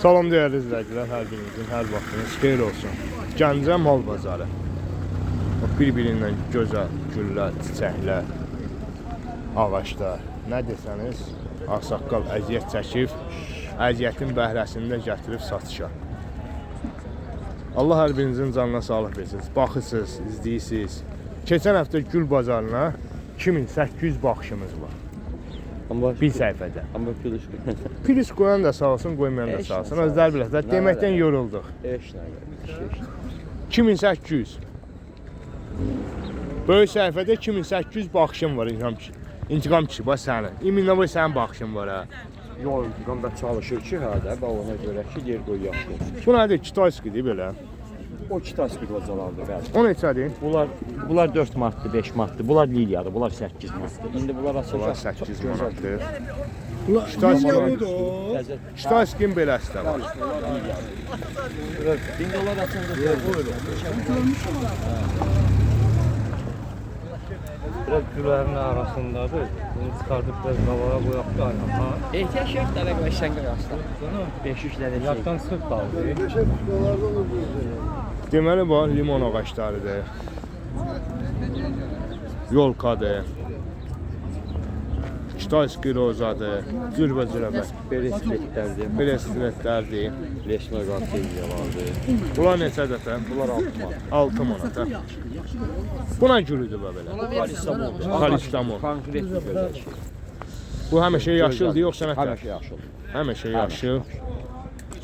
Salam değerli izləyicilər, hər birinizin hər vaxtınız xeyir olsun. Gəncə mal bazarı. Bir-birindən gözəl güllər, çiçəklər, ağaçlar. Nə desəniz, ağsaqqal əziyyət çəkib, əziyyətin bəhrəsini də gətirib satışa. Allah hər birinizin canına sağlıq versin. Baxırsınız, izləyirsiniz. Keçən həftə gül bazarına 2800 baxışımız var. Bir səhifədə. Amma Plis qoyan da sağ olsun, qoymayan da sağ olsun. Özlər bilirlər, deməkdən yorulduq. 2800. Böyük səhifədə 2800 baxışım var İntiqam kişi, bax sənin. İminlə boy sənin baxışın var ha. Yox, İntiqamda çalışır ki, hə də, bax ona görə ki, yer qoy yaxşı olsun. Bu nədir? Kitayskidir belə. O kitas bir qocalardır, bəli. O neçədir? Bunlar 4 manatdır, 5 manatdır. Bunlar liliyadır, bunlar 8 manatdır. İndi bunlar açacaq. Bunlar 8 manatdır. Kitayski'nin beləsi də var. İndi onlar açacaq. Biraz güllərin arasındadır. Bunu çıxardıb biraz qavağa qoyaq da ayağına. Ehtiyaç yox da elə qəşəng qarşıda. 500 lirə. Yaddan sıx qaldı. Deməli bu limon ağaçlarıdır. Yolkadır. Kitayski rozadır. Cürbəcürəbə. Beresletlərdir. Belestretlərdir. Leşma qarteliyalardır. Bunlar neçə dəfə? Bunlar 6 manat. 6 manata. Buna gülüdür bu belə. Kalistamon. Kalistamon. Konkret bir belə şey. Bu həmişə yaşıldır, yoxsa nə tər? Həmişə yaşıl. Həmişə yaşıl.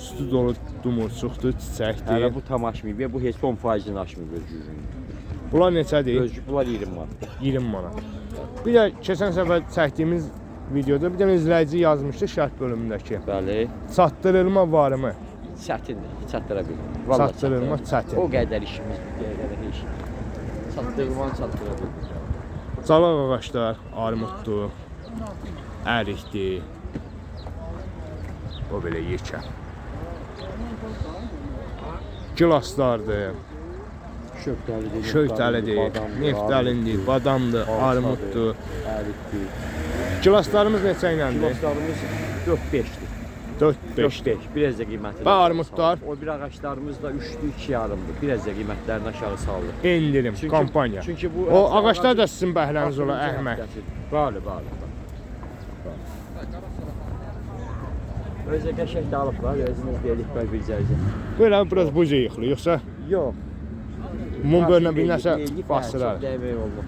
Sütü dolu dumurcuqdur, çiçəkdir. Hələ bu tam açmayıb, bu heç 10%-ni açmayıb özgürlüyünü. Bunlar neçədir? Bunlar 20 manat. 20 manat. Bir də keçən səfər çəkdiyimiz videoda bir dənə izləyici yazmışdı şərh bölümündəki. Bəli. Çatdırılma varımı? Çətindir, çatdıra bilmir. Çatdırılma çətin. O qədər işimiz qədər iş. Çatdırılmanı çatdıra bilmir. Calaq ağaçlar, armuddur, ərikdir. O belə yekə. Gilaslardır, Şöktəlidir, şöhtəlidir, neftalindir, badamdır, armuddur. ərikdir. Gilaslarımız neçə iləndir? Gilaslarımız 4-5'dir. 4-5'dir. 4-5, biraz da qiymətli. Və armudlar? O bir ağaçlarımız da 3'lü 2,5'dır. Biraz da qiymətlərini aşağı saldı. İndirim, kampanya. Çünki bu o ağaçlar da sizin bəhrəniz ola, Əhməd. Bəli. Özə qəşəng də alıblar, özümüz deyilik bəy bir cərcə. Belə biraz buca yıxılır, yoxsa Yox. mum bölünə bir nəsə bastırar. Çox dəmək olmur.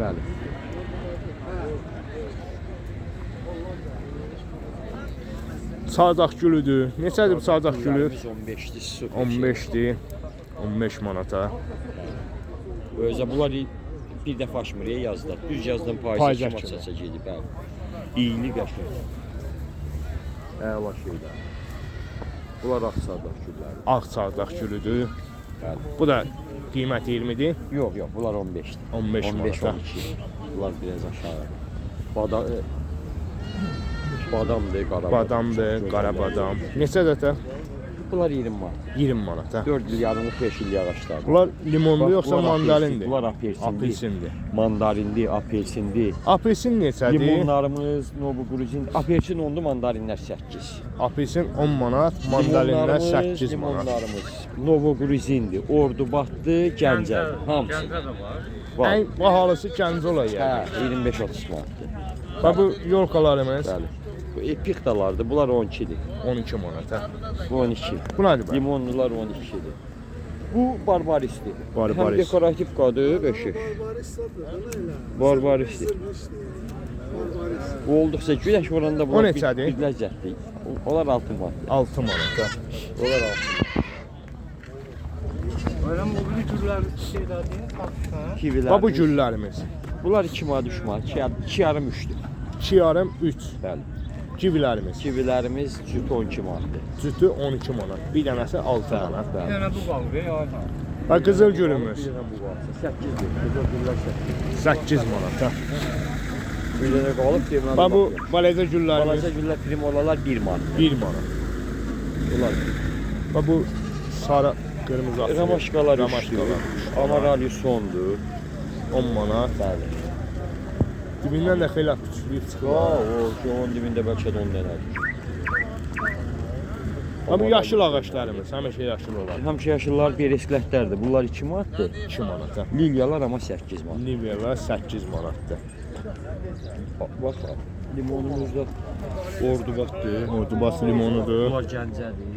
Bəli. Sardaq gülüdür. Neçədir bu sardaq gülü? 15'dir, su. 15'dir. 15 manata. Özə bunlar bir dəfə açmır yazdılar. Düz yazdan payızda kim açacaq gedib, bəli. İyili qəşəng. Əla şeylər. Bunlar ağ sardaq gülləri. Ağ sardaq gülüdür. Bəli. Bu da qiymət 20-dir. Yox, bunlar 15'dir. 15 manata. 12. Bunlar biraz aşağı. Badamdır, qara badam. Badamdır, qara badam. Neçə dəfə? Bunlar 20 manat. 20 manata. 4 il yarımlıq 5 illik ağaçlar. Bunlar limonlu yoxsa Bunlar mandalindir? Bunlar apelsindir. Apelsindir. Mandarindir, apelsindir. Apelsin neçədir? Limonlarımız, nobu gruzin. Apelsin 10'du, mandarinlər 8. Apelsin 10 manat, mandalinlər 8 manat. Limonlarımız nobu gruzindir. Ordubatdı, Gəncə. Hamısı. Gəncə də var. Var. Ən bahalısı Gəncə ola yəni. Hə, 25-30 manatdır. Və bu yolkalarımız Bəli. Bu epiktalardır. Bunlar 12'dir. 12 manata. Bu 12. Bu nədir bə? Limonlular 12'dir. Bu barbaristir. Barbaris. Hem dekoratif qadı, beşik. Barbaristir. Bu olduqca güneş vuranda bunlar neçədir? bir ləzzətli. Onlar 6 manat. 6 manata. Onlar 6. Öyle mobil türler şeylerdi. Bakışlar. Kivilər. Və bu güllərimiz. Bunlar 2 manat, 3 manat, 2,5-3'dür. 2 yarım 3. Bəli. Kivilərimiz. Kivilərimiz cüt 12 manatdır. Cütü 12 manat. Bir dənəsi 6 manat. Bir tane bu kaldı ya. Və qızıl gülümüz Bir dənə bu var. 8'dir. Qızıl güllər 8 manata. Bir dənə qalıb deyirəm. Və bu baleza güllərimiz balaca güllər primolalar 1 manat. 1 manat. Bunlar. Və bu sarı qırmızı atlı. Ramaşkalar 3'dür. Ramaşkalar. Amarali sondur. 10 manat. Bəli. Dibindən də xeyli küçülüyüb çıxır. O onun dibində bəlkə də 10 dənədir. Ama yaşıl ağaçlarımız həmişə yaşıl olar. Həmişə yaşıllar beresklətlərdir. Bunlar 2 manatdır. 2 manata. Lilyalar amma 8 manat. Niveler 8 manatdır. Bax, limonumuz da Ordubaddır. Ordubad limonudur. Bunlar Gəncədir.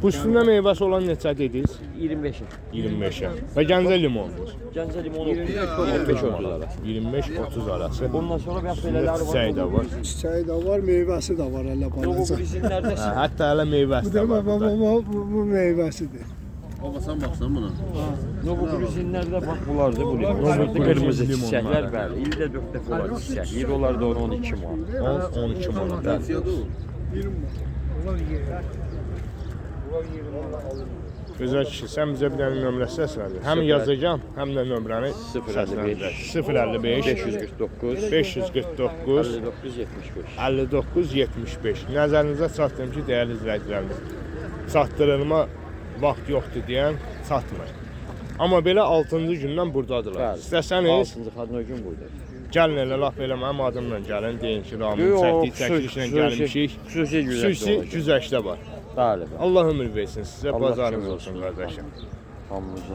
Bu üstündə meyvəsi olan neçə dediniz? 25. 25'e. Və Gəncə limonumuz. Gəncə limonu 25-30 arası. 25-30 arası. Ondan sonra bəs belələri var. Çiçəyi də var. Çiçeği de var, meyvesi de var hele Yox, balaca. bu izinlərdə Hə, hətta hələ meyvəsi Bu də da var burada. bu meyvesidir. Baba sen baksan buna. Novo Gruzinlərdə bax bunlardır bu limon. Novo Qırmızı Gruzin çiçəklər limonları. bəli. İldə 4 dəfə olar çiçəklər. Onlar da 12 manat. 10-12 manat. Fiyatı o. Gözəl kişi, sən bizə bir dənə nömrə səsləndir. Həm yazacağam, həm də nömrəni 055 055 549 549 59 75. 59-75. Nəzərinizə çatdırım ki, dəyərli izləyicilərimiz, çatdırılma vaxt yoxdur deyən çatmır. Amma belə 6-cı gündən buradadılar. Bəli. İstəsəniz, 6-cı xadın gün burada. gəlin elə laf elə mənim adımla gəlin, deyin ki, Ramın çəkdiyi çəkilişlə gəlmişik. Xüsusi güzəştə Xüsusi olacaq. güzəştə var. Bəli, bəli. Allah ömür versin sizə, Allah bazarınız kömək olsun olsun. qardaşım. Hamımıza.